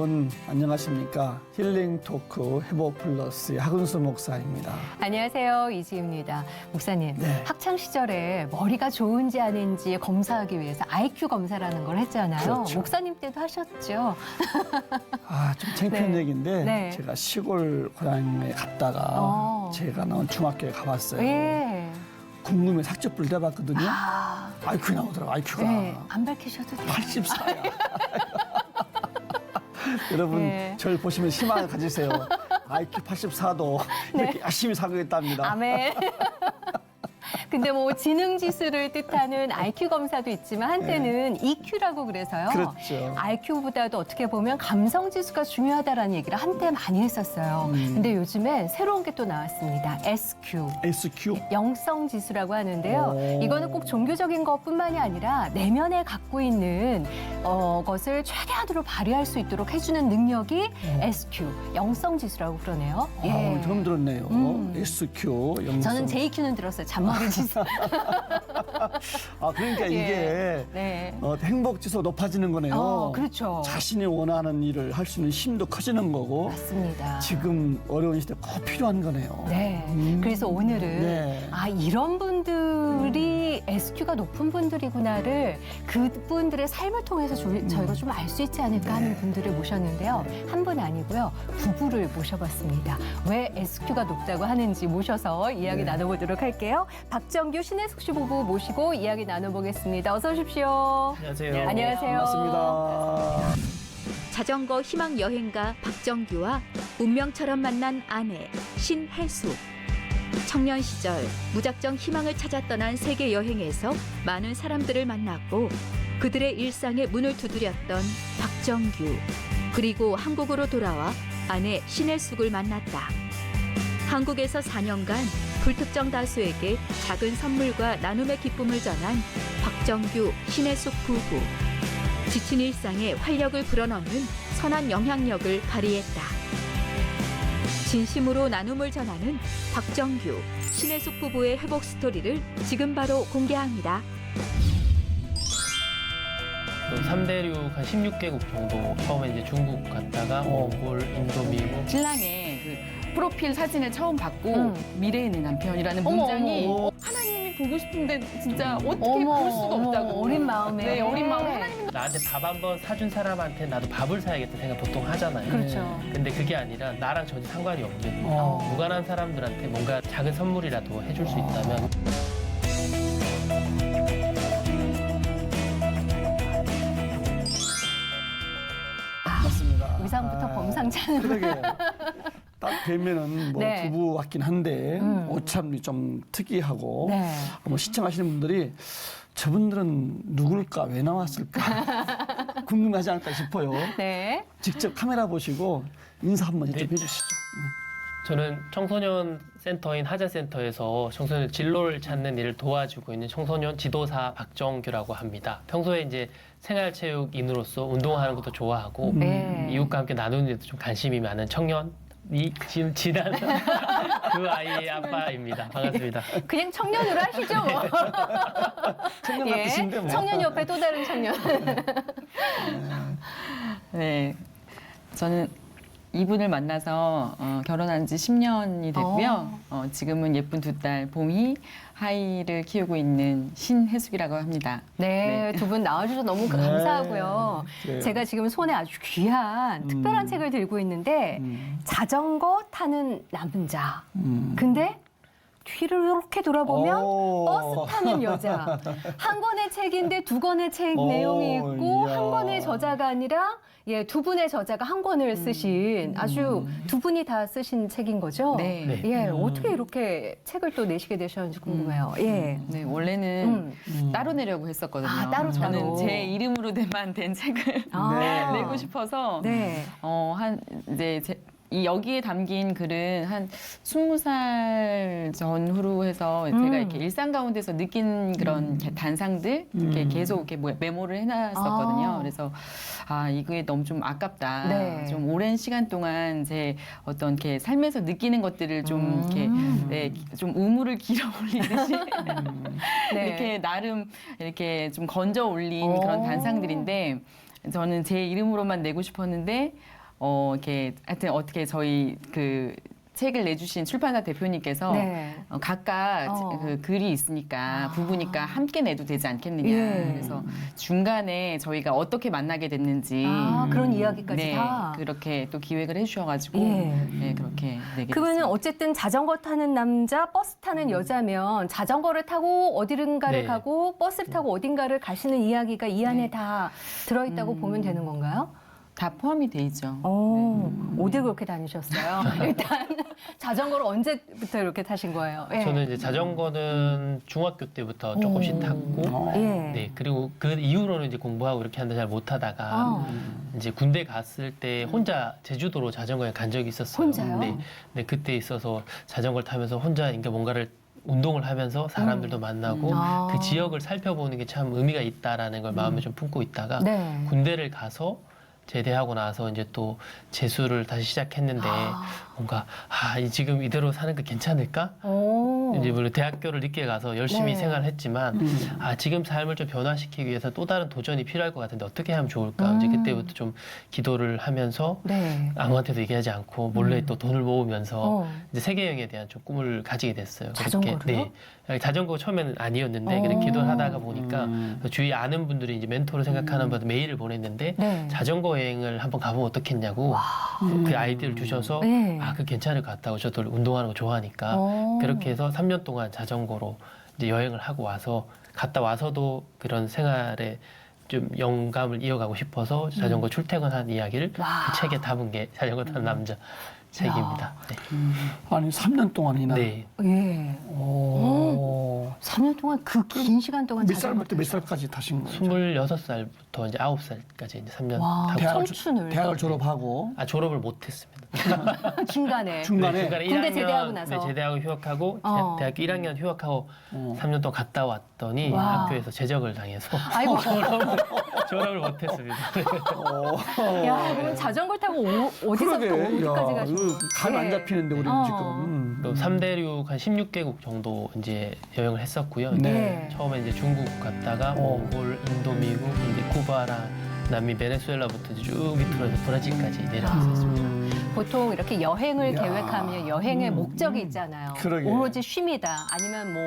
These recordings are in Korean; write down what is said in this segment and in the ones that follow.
여러분 안녕하십니까? 힐링 토크 회복 플러스의 하근수 목사입니다. 안녕하세요. 이지입니다. 목사님, 네. 학창 시절에 머리가 좋은지 아닌지 검사하기 위해서 IQ 검사라는 걸 했잖아요. 그렇죠. 목사님 때도 하셨죠? 좀 창피한 네. 얘기인데 네. 제가 시골 고향에 갔다가 제가 나온 중학교에 가봤어요. 예. 궁금해 삭제불 대봤거든요. 아, IQ 나오더라고, IQ가. 네. 안 밝히셔도 돼요. 84야. 여러분, 네. 저를 보시면 희망을 가지세요. IQ 84도 이렇게 열심히 살고있답니다. 아멘. 근데 뭐 지능 지수를 뜻하는 IQ 검사도 있지만 한때는 EQ라고 그래서요. 그렇죠. IQ보다도 어떻게 보면 감성 지수가 중요하다라는 얘기를 한때 많이 했었어요. 근데 요즘엔 새로운 게 또 나왔습니다. SQ. SQ? 영성 지수라고 하는데요. 오. 이거는 꼭 종교적인 것뿐만이 아니라 내면에 갖고 있는 것을 최대한으로 발휘할 수 있도록 해주는 능력이 SQ, 영성 지수라고 그러네요. 처음 들었네요. SQ, 영성. 저는 JQ는 들었어요. 잔머리 지수. 그러니까 이게 네. 행복지수가 높아지는 거네요. 그렇죠. 자신이 원하는 일을 할 수 있는 힘도 커지는 거고 맞습니다. 지금 어려운 시대에 꼭 필요한 거네요. 네. 그래서 오늘은 네. 이런 분들이 SQ가 높은 분들이구나를 그분들의 삶을 통해서 저희가 좀 알 수 있지 않을까 하는 분들을 모셨는데요. 한 분 아니고요. 부부를 모셔봤습니다. 왜 SQ가 높다고 하는지 모셔서 이야기 나눠보도록 할게요. 박정규, 신혜숙 씨 부부 모시고 이야기 나눠보겠습니다. 어서 오십시오. 안녕하세요. 안녕하세요. 반갑습니다. 자전거 희망 여행가 박정규와 운명처럼 만난 아내 신혜숙. 청년 시절 무작정 희망을 찾아 떠난 세계 여행에서 많은 사람들을 만났고 그들의 일상에 문을 두드렸던 박정규. 그리고 한국으로 돌아와 아내 신혜숙을 만났다. 한국에서 4년간 불특정 다수에게 작은 선물과 나눔의 기쁨을 전한 박정규, 신혜숙 부부. 지친 일상에 활력을 불어넣는 선한 영향력을 발휘했다. 진심으로 나눔을 전하는 박정규, 신혜숙 부부의 회복 스토리를 지금 바로 공개합니다. 3대륙 한 16개국 정도 처음에 이제 중국 갔다가 몽골, 인도, 미국. 신랑의 그 프로필 사진을 처음 받고 미래에 있는 남편이라는 문장이 하나님이 보고 싶은데 진짜 어떻게 볼 수가 없다고. 어린 마음에. 네, 어린 마음에 하나님. 나한테 밥 한 번 사준 사람한테 나도 밥을 사야겠다 생각 보통 하잖아요. 그렇죠. 근데 그게 아니라 나랑 전혀 상관이 없는 무관한 사람들한테 뭔가 작은 선물이라도 해줄 수 있다면 맞습니다. 위상부터 범상찮은. 그러게요. 딱 뵈면은 뭐 네. 부부 같긴 한데 옷참이 좀 특이하고 네. 시청하시는 분들이 저분들은 누굴까 왜 나왔을까 궁금하지 않을까 싶어요. 네. 직접 카메라 보시고 인사 한번 좀 네. 해주시죠. 저는 청소년 센터인 하자센터에서 청소년 진로를 찾는 일을 도와주고 있는 청소년 지도사 박정규라고 합니다. 평소에 이제 생활체육인으로서 운동하는 것도 좋아하고 네. 이웃과 함께 나누는 데도 좀 관심이 많은 청년이 지금 지난 그 아이의 아빠입니다. 반갑습니다. 그냥 청년으로 하시죠, 뭐. 청년 같으신데 뭐. 청년 옆에 또 다른 청년. 네, 저는 이분을 만나서 결혼한 지 10년이 됐고요. 지금은 예쁜 두 딸 봄이, 하이를 키우고 있는 신혜숙이라고 합니다. 네, 두 분 나와주셔서 너무 감사하고요. 네. 제가 지금 손에 아주 귀한 특별한 책을 들고 있는데 자전거 타는 남자. 근데 뒤를 이렇게 돌아보면 버스 타는 여자. 한 권의 책인데 두 권의 책 내용이 있고 이야. 한 권의 저자가 아니라 두 분의 저자가 한 권을 쓰신 아주 두 분이 다 쓰신 책인 거죠? 네. 네. 예, 어떻게 이렇게 책을 또 내시게 되셨는지 궁금해요. 예. 네, 원래는 따로 내려고 했었거든요. 따로. 저는 제 이름으로만 된 책을 아. 내고 싶어서 네. 여기에 담긴 글은 한 20살 전후로 해서 제가 이렇게 일상 가운데서 느낀 그런 단상들 이렇게 계속 이렇게 메모를 해놨었거든요. 그래서 이게 너무 좀 아깝다. 네. 좀 오랜 시간 동안 제 어떤 이렇게 삶에서 느끼는 것들을 좀 이렇게 좀 우물을 길어 올리듯이 네. 이렇게 나름 이렇게 좀 건져 올린 그런 단상들인데 저는 제 이름으로만 내고 싶었는데 이렇게 하여튼 어떻게 저희 그 책을 내주신 출판사 대표님께서 네. 각각 그 글이 있으니까 부부니까 함께 내도 되지 않겠느냐. 예. 그래서 중간에 저희가 어떻게 만나게 됐는지 그런 이야기까지 네, 다. 그렇게 또 기획을 해주셔가지고 예. 네, 그렇게 내게 그러면 됐습니다. 어쨌든 자전거 타는 남자, 버스 타는 여자면 자전거를 타고 어디든가를 네. 가고 버스를 타고 어딘가를 가시는 이야기가 이 안에 네. 다 들어있다고 보면 되는 건가요? 다 포함이 돼 있죠. 어디 그렇게 다니셨어요? 일단 자전거를 언제부터 이렇게 타신 거예요? 예. 저는 이제 자전거는 중학교 때부터 조금씩 탔고, 예. 네 그리고 그 이후로는 이제 공부하고 이렇게 한다 잘 못하다가 이제 군대 갔을 때 혼자 제주도로 자전거에 간 적이 있었어요. 혼자요? 네, 네 그때 있어서 자전거를 타면서 혼자 이렇게 뭔가를 운동을 하면서 사람들도 만나고 아. 그 지역을 살펴보는 게 참 의미가 있다라는 걸 마음에 좀 품고 있다가 네. 군대를 가서 제대하고 나서 이제 또 재수를 다시 시작했는데 뭔가 지금 이대로 사는 게 괜찮을까? 오. 이제 물론 대학교를 늦게 가서 열심히 네. 생활했지만 지금 삶을 좀 변화시키기 위해서 또 다른 도전이 필요할 것 같은데 어떻게 하면 좋을까? 이제 그때부터 좀 기도를 하면서 네. 아무한테도 얘기하지 않고 몰래 또 돈을 모으면서 어. 이제 세계 여행에 대한 좀 꿈을 가지게 됐어요. 자전거로요? 네. 자전거 처음에는 아니었는데 그냥 기도를 하다가 보니까 주위에 아는 분들이 이제 멘토를 생각하는 분한테 메일을 보냈는데 네. 자전거 여행을 한번 가보면 어떻겠냐고 그 아이디어를 주셔서 네. 그 괜찮을 것 같다고 저도 운동하는 거 좋아하니까 그렇게 해서 3년 동안 자전거로 이제 여행을 하고 와서 갔다 와서도 그런 생활에 좀 영감을 이어가고 싶어서 자전거 출퇴근한 이야기를 그 책에 담은 게 자전거 타는 남자 책입니다. 네. 아니 3년 동안이나. 네. 예. 오. 3년 동안 그 긴 시간 동안 몇 자전거 살부터 몇 타셨어요? 살까지 타신 거예요? 26살부터 이제 9살까지 이제 3년 와. 타고 청춘을. 대학을 졸업하고 졸업을 못했습니다. 중간에. 중간에 네, 군대 1학년, 제대하고 나서. 네, 제대하고 휴학하고 대학교 1학년 휴학하고 3년 동안 갔다 왔더니 와. 학교에서 제적을 당해서 아이고. 졸업을 못했습니다. 야, 그럼 자전거 타고 어디서부터 그러게. 어디까지 가신 거예요? 갈안 네. 잡히는데 우리는 어. 지금. 또 3대륙 한 16개국 정도 이제 여행을 했었고요. 네. 처음에 이제 중국 갔다가 몽골, 인도, 미국, 이제 쿠바랑 남미, 베네수엘라부터 이제 쭉 밑으로 해서 브라질까지 내려갔었습니다. 보통 이렇게 여행을 야. 계획하면 여행의 목적이 있잖아요. 그러게. 오로지 쉼이다. 아니면 뭐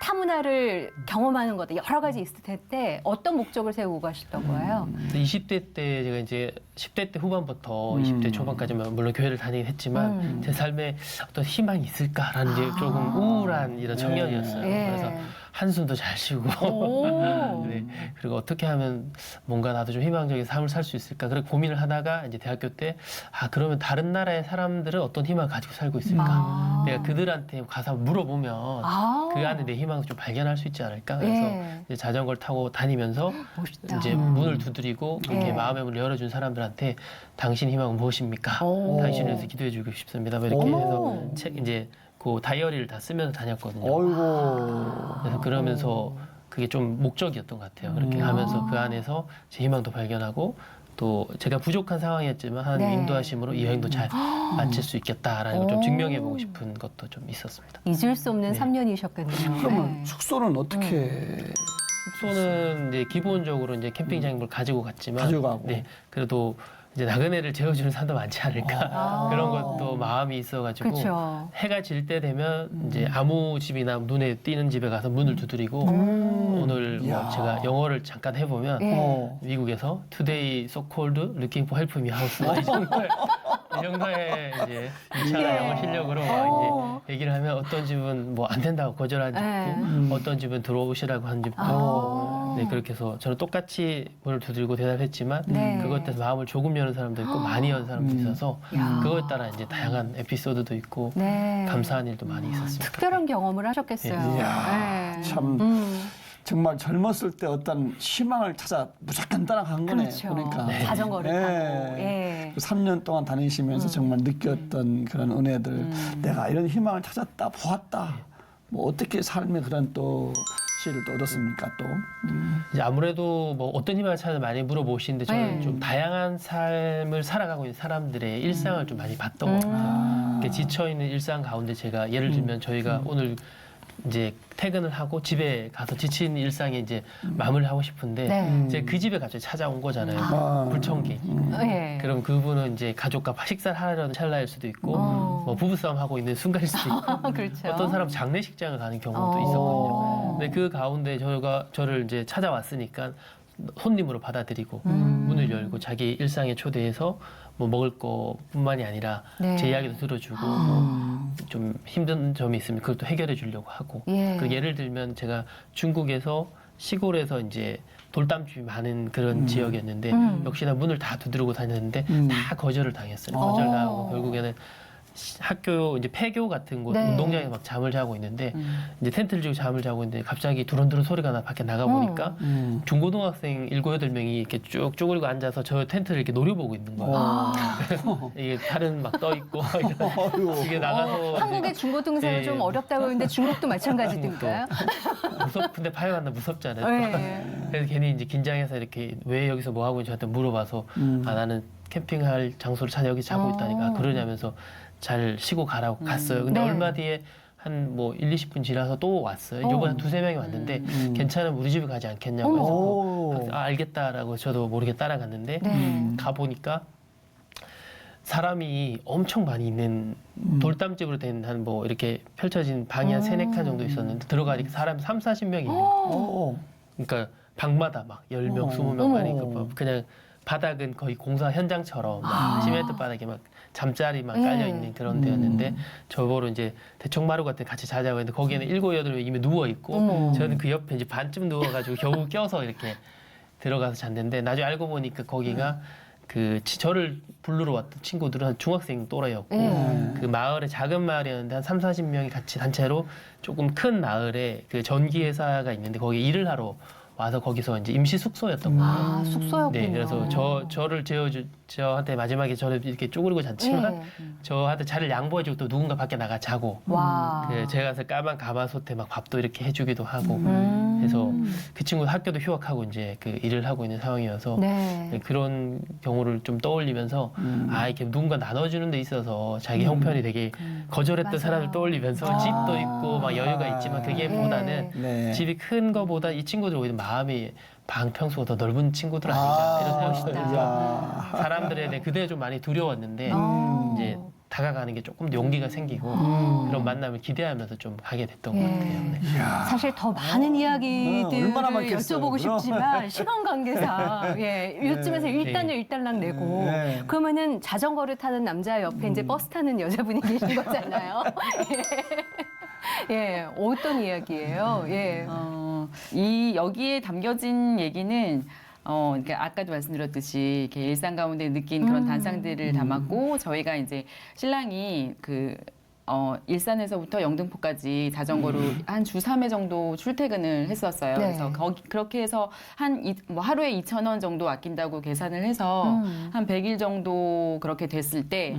타문화를 경험하는 거다. 여러 가지 있을 텐데 어떤 목적을 세우고 가셨던 거예요? 20대 때 제가 이제 10대 때 후반부터 20대 초반까지만 물론 교회를 다니긴 했지만 제 삶에 어떤 희망이 있을까라는 이제 조금 우울한 이런 청년이었어요. 예. 그래서 한숨도 잘 쉬고 오. 네. 그리고 어떻게 하면 뭔가 나도 좀 희망적인 삶을 살 수 있을까 그렇게 고민을 하다가 이제 대학교 때 그러면 다른 나라의 사람들은 어떤 희망을 가지고 살고 있을까 내가 그들한테 가서 물어보면 그 안에 내 희망을 좀 발견할 수 있지 않을까 그래서 예. 이제 자전거를 타고 다니면서 멋있다. 이제 문을 두드리고 이렇게 예. 마음의 문을 열어준 사람들한테 당신 희망은 무엇입니까? 오. 당신을 위해서 기도해주고 싶습니다. 뭐 이렇게 어머. 해서 책 이제 그 다이어리를 다 쓰면서 다녔거든요. 어이구. 그래서 그러면서 그게 좀 목적이었던 것 같아요. 그렇게 하면서 그 안에서 제 희망도 발견하고 또 제가 부족한 상황이었지만 하나님 네. 인도하심으로 이 여행도 잘 마칠 수 있겠다라는 걸 좀 오. 증명해보고 싶은 것도 좀 있었습니다. 잊을 수 없는 네. 3년이셨겠네요. 그러면 숙소는 어떻게 숙소는 이제 기본적으로 이제 캠핑장을 가지고 갔지만 가져가고. 네, 그래도 이제 나그네를 재워주는 사람도 많지 않을까 그런 것도 마음이 있어가지고 그렇죠. 해가 질 때 되면 이제 아무 집이나 눈에 띄는 집에 가서 문을 두드리고 오늘 뭐 야. 제가 영어를 잠깐 해보면 예. 미국에서 Today so cold looking for help me house 이 정도의 이제 유창한 영어 실력으로 막 이제 얘기를 하면 어떤 집은 뭐 안 된다고 거절한 집도 있고 어떤 집은 들어오시라고 한 집도 있고 네 그렇게 해서 저는 똑같이 문을 두드리고 대답했지만 네. 그것 때문에 마음을 조금 여는 사람도 있고 많이 여는 사람도 있어서 야. 그거에 따라 이제 다양한 에피소드도 있고 네. 감사한 일도 많이 있었습니다. 특별한 경험을 하셨겠어요. 이야, 네. 참 정말 젊었을 때 어떤 희망을 찾아 무작정 따라간 거네. 그렇죠. 그러니까. 자전거를 네. 타고. 예. 그 3년 동안 다니시면서 정말 느꼈던 그런 은혜들, 내가 이런 희망을 찾았다, 보았다. 뭐 어떻게 삶의 그런 또 시를 또 얻었습니까 또? 이제 아무래도 뭐 어떤 희망을 찾아 많이 물어보시는데 저는 네. 좀 다양한 삶을 살아가고 있는 사람들의 일상을 좀 많이 봤던 것 같아요. 이렇게 지쳐 있는 일상 가운데 제가 예를 들면 저희가 오늘 이제 퇴근을 하고 집에 가서 지친 일상에 이제 마무리하고 싶은데 네. 이제 그 집에 갑자기 찾아온 거잖아요. 아. 불청객이. 예. 그럼 그분은 이제 가족과 식사를 하려는 찰나일 수도 있고 어. 뭐 부부싸움 하고 있는 순간일 수도 있고 그렇죠. 어떤 사람 장례식장을 가는 경우도 어. 있었거든요. 근데 그 가운데 저를 이제 찾아왔으니까 손님으로 받아들이고 문을 열고 자기 일상에 초대해서 뭐 먹을 거뿐만이 아니라 네. 제 이야기도 들어주고 뭐 좀 힘든 점이 있으면 그걸 또 해결해 주려고 하고 예. 그 예를 들면 제가 중국에서 시골에서 이제 돌담집이 많은 그런 지역이었는데 역시나 문을 다 두드리고 다녔는데 다 거절을 당했어요. 거절당하고 결국에는 학교 이제 폐교 같은 곳 네. 운동장에 막 잠을 자고 있는데 이제 텐트를 치고 잠을 자고 있는데 갑자기 두런두런 소리가 나 밖에 나가 보니까 중고등학생 7, 8명이 이렇게 쭉 쪼그리고 앉아서 저 텐트를 이렇게 노려보고 있는 거예요. 이게 팔은 막 떠 있고 이게 나가서 한국의 중고등생은 예. 좀 어렵다고 하는데 중국도 마찬가지니까요. 근데 파이가 무섭잖아요. 네. 그래서 괜히 이제 긴장해서 이렇게 왜 여기서 뭐 하고 있는지 저한테 물어봐서 아 나는 캠핑할 장소를 찾아 여기 자고 있다니까 아, 그러냐면서 잘 쉬고 가라고 갔어요. 근데 네. 얼마 뒤에 한 뭐 1, 20분 지나서 또 왔어요. 이번에 한 2-3명이 왔는데 괜찮으면 우리 집에 가지 않겠냐고 해서 오. 아, 알겠다라고 저도 모르게 따라갔는데 네. 가보니까 사람이 엄청 많이 있는 돌담집으로 된 한 뭐 이렇게 펼쳐진 방이 한 3-4칸 정도 있었는데 들어가니까 사람이 30-40명이 있는 거예요. 그러니까 방마다 막 10명, 20명 그냥 바닥은 거의 공사 현장처럼 막 시멘트 바닥에 막 잠자리 막 깔려 있는 그런 데였는데 저보러 이제 대청마루 같은 데 같이 자자고 했는데 거기에는 7, 8명 이미 누워 있고 저는 그 옆에 이제 반쯤 누워가지고 겨우 껴서 이렇게 들어가서 잤는데 나중에 알고 보니까 거기가 저를 부르러 왔던 친구들은 한 중학생 또래였고 그 마을에 작은 마을이었는데 한 30-40명이 같이 단체로 조금 큰 마을에 그 전기 회사가 있는데 거기 일을 하러 와서 거기서 이제 임시 숙소였던 거예요. 아, 숙소였군요. 네, 그래서 저를 저한테 마지막에 저를 이렇게 쪼그리고 잤지만 네. 저한테 자리를 양보해주고 또 누군가 밖에 나가 자고 와. 제가 가서 까만 가마솥에 막 밥도 이렇게 해주기도 하고 그래서 그 친구 학교도 휴학하고 이제 그 일을 하고 있는 상황이어서 네. 그런 경우를 좀 떠올리면서 아 이렇게 누군가 나눠주는 데 있어서 자기 형편이 되게 거절했던 맞아요. 사람을 떠올리면서 집도 있고 막 여유가 있지만 그게 보다는 네. 집이 큰 거보다 이 친구들 오히려 마음이 평소가 더 넓은 친구들 아닌가 이런 생각이 들어서 야. 사람들에 대해 그때 좀 많이 두려웠는데 이제 다가가는 게 조금 더 용기가 생기고 그런 만남을 기대하면서 좀 가게 됐던 것 같아요. 네. 사실 더 많은 이야기들을 얼마나 많겠어요, 여쭤보고 그럼? 싶지만 시간 관계상 요쯤에서 일단은 일단락 내고 네. 그러면은 자전거를 타는 남자 옆에 이제 버스 타는 여자분이 계신 거잖아요. 예. 예, 어떤 이야기예요? 예. 여기에 담겨진 얘기는 그러니까 아까도 말씀드렸듯이 이렇게 일상 가운데 느낀 그런 단상들을 담았고 저희가 이제 신랑이 일산에서부터 영등포까지 자전거로 한 주 3회 정도 출퇴근을 했었어요. 네. 그래서 그렇게 해서 뭐 하루에 2,000원 정도 아낀다고 계산을 해서 한 100일 정도 그렇게 됐을 때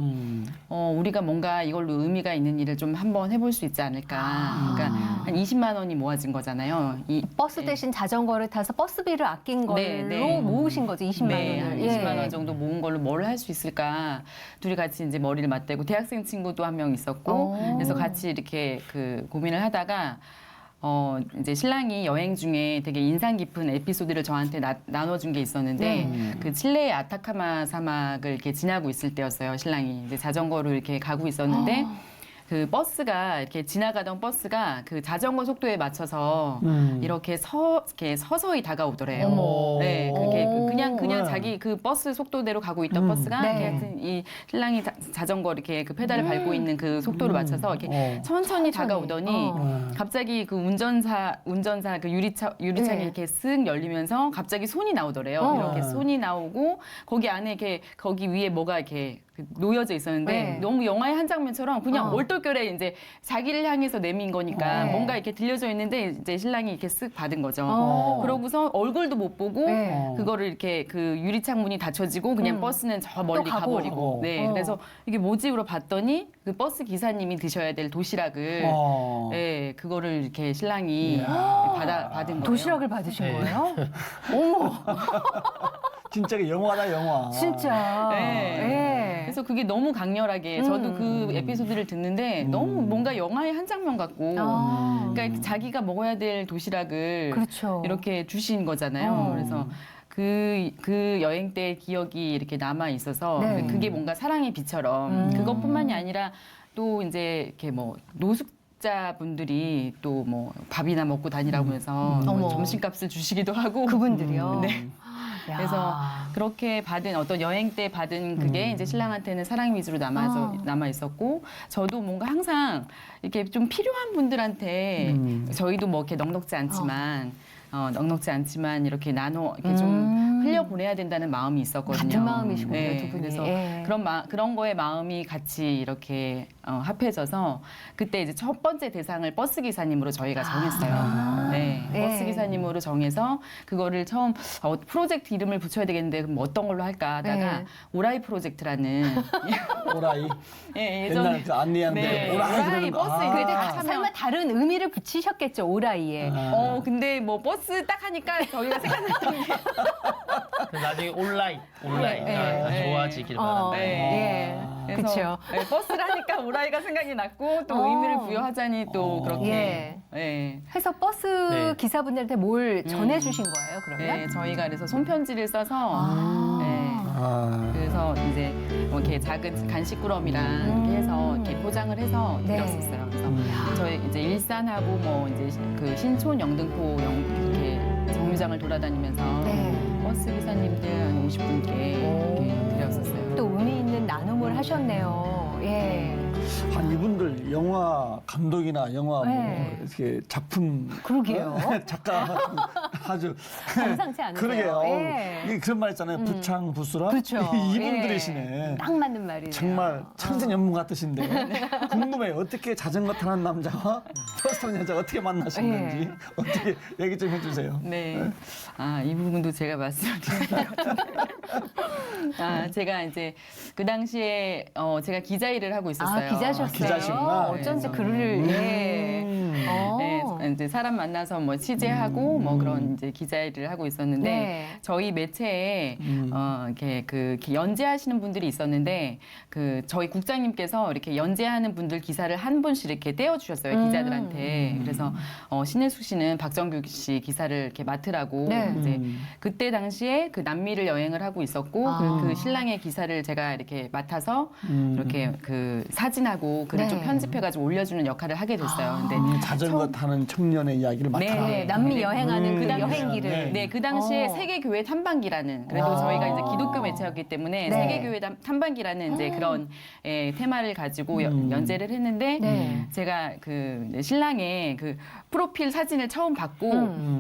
우리가 뭔가 이걸로 의미가 있는 일을 좀 한번 해볼 수 있지 않을까. 그러니까 한 20만 원이 모아진 거잖아요. 버스 대신 자전거를 타서 버스비를 아낀 걸로 네. 모으신 거죠, 20만 네, 원을. 한 20만 원 정도 모은 걸로 뭘 할 수 있을까. 둘이 같이 이제 머리를 맞대고 대학생 친구도 한 명 있었고 그래서 같이 이렇게 고민을 하다가 이제 신랑이 여행 중에 되게 인상 깊은 에피소드를 저한테 나눠준 게 있었는데 그 칠레의 아타카마 사막을 이렇게 지나고 있을 때였어요. 신랑이 이제 자전거로 이렇게 가고 있었는데 그 버스가 이렇게 지나가던 버스가 그 자전거 속도에 맞춰서 이렇게 서서히 다가오더래요. 어머. 네, 그게 그냥 네. 자기 그 버스 속도대로 가고 있던 버스가 네. 이렇게 하여튼 이 신랑이 자전거 이렇게 그 페달을 밟고 있는 그 속도를 맞춰서 이렇게 천천히 다가오더니 갑자기 그 운전사 그 유리창이 네. 이렇게 쓱 열리면서 갑자기 손이 나오더래요. 이렇게 손이 나오고 거기 안에 이렇게 거기 위에 뭐가 이렇게 놓여져 있었는데 네. 너무 영화의 한 장면처럼 그냥 얼떨결에 이제 자기를 향해서 내민 거니까 네. 뭔가 이렇게 들려져 있는데 이제 신랑이 이렇게 쓱 받은 거죠. 그러고서 얼굴도 못 보고 네. 그거를 이렇게 그 유리창 문이 닫혀지고 그냥 버스는 저 멀리 또 가고. 가버리고 네 그래서 이게 뭐지? 로 봤더니 그 버스 기사님이 드셔야 될 도시락을 네 그거를 이렇게 신랑이 받은 거예요. 도시락을 받으신 네. 거예요? 어머, 진짜 영화다 영화. 진짜. 네. 예. 그래서 그게 너무 강렬하게 저도 그 에피소드를 듣는데 너무 뭔가 영화의 한 장면 같고 그러니까 자기가 먹어야 될 도시락을 그렇죠. 이렇게 주신 거잖아요. 그래서 그 여행 때 기억이 이렇게 남아 있어서 네. 그게 뭔가 사랑의 빛처럼 그것뿐만이 아니라 또 이제 이렇게 뭐 노숙자분들이 또 뭐 밥이나 먹고 다니라고 하면서 뭐 어머. 점심값을 주시기도 하고 그분들이요. 네. 야. 그래서 그렇게 받은 어떤 여행 때 받은 그게 이제 신랑한테는 사랑 위주로 남아 있었고 저도 뭔가 항상 이렇게 좀 필요한 분들한테 저희도 뭐 이렇게 넉넉지 않지만 넉넉지 않지만 이렇게 나눠 이렇게 좀 흘려 보내야 된다는 마음이 있었거든요. 같은 마음이시군요, 두 분이. 그래서 예. 그런 거에 마음이 같이 이렇게 합해져서 그때 이제 첫 번째 대상을 버스 기사님으로 저희가 정했어요. 네, 예. 버스 기사님으로 정해서 그거를 처음 프로젝트 이름을 붙여야 되겠는데 그럼 어떤 걸로 할까 하다가 예. 오라이 프로젝트라는 오라이. 예, 옛날 그 안니양대 네, 오라이 오라이 그러는 거. 버스 그래도 아. 설마 다른 의미를 붙이셨겠죠, 오라이에. 근데 뭐 버스 딱 하니까 저희가 생각났던 게 나중에 온라인 네. 다 좋아지길 바란다. 예. 그래서 그렇죠. 네, 버스를 하니까 오라이가 생각이 났고 또 어. 의미를 부여하자니 또 그렇게 예. 해서 버스 네. 기사분들한테 뭘 전해주신 거예요, 그러면? 네, 저희가 그래서 손편지를 써서 네, 아. 그래서 이제 뭐 이렇게 작은 간식꾸러미랑 이렇게 해서 이렇게 포장을 해서 네. 드렸었어요. 그래서 저희 이제 일산하고 뭐 이제 그 신촌, 영등포 이렇게 정류장을 돌아다니면서 네. 버스 기사님들 한 50분께 이렇게 드렸었어요. 또 의미 있는 나눔을 하셨네요. 예. 한 이분들 영화 감독이나 영화 네. 뭐 이렇게 작품 그러게요. 작가 같은 아주 범상치 않으세요. 그러게요. 예. 이게 그런 말 있잖아요. 부창 부수라. 그렇죠. 이분들이시네. 예. 딱 맞는 말이네요. 정말 천생연분 같으신데 궁금해요. 어떻게 자전거 타는 남자와 버스 타는 여자 어떻게 만나신 예. 건지 어떻게 얘기 좀 해주세요. 네. 아, 이 부분도 제가 말씀을 드려야 될 것 같아요. 아, 제가 이제 그 당시에 제가 기자 일을 하고 있었어요. 아, 기자셨어요. 기자시구나. 어쩐지 네. 글을, 예. 네, 이제 사람 만나서 뭐 취재하고 뭐 그런 이제 기자 일을 하고 있었는데 네. 저희 매체에 이렇게 그 연재하시는 분들이 있었는데 그 저희 국장님께서 이렇게 연재하는 분들 기사를 한 분씩 이렇게 떼어주셨어요 기자들한테. 그래서 신혜숙 씨는 박정규 씨 기사를 이렇게 맡으라고 네. 이제 그때 당시에 그 남미를 여행을 하고 있었고 그 신랑의 기사를 제가 이렇게 맡아서 이렇게 그 사진하고 글을 네. 좀 편집해가지고 올려주는 역할을 하게 됐어요. 근데 자전거 타는 청년의 이야기를 네, 맡아라. 네, 남미 여행하는 그 당시에- 여행기를. 네. 네, 그 당시에 세계교회 탐방기라는 그래도 저희가 이제 기독교 매체였기 때문에 네. 세계교회 탐방기라는 이제 그런 테마를 가지고 연재를 했는데 네. 제가 그 신랑의 그 프로필 사진을 처음 받고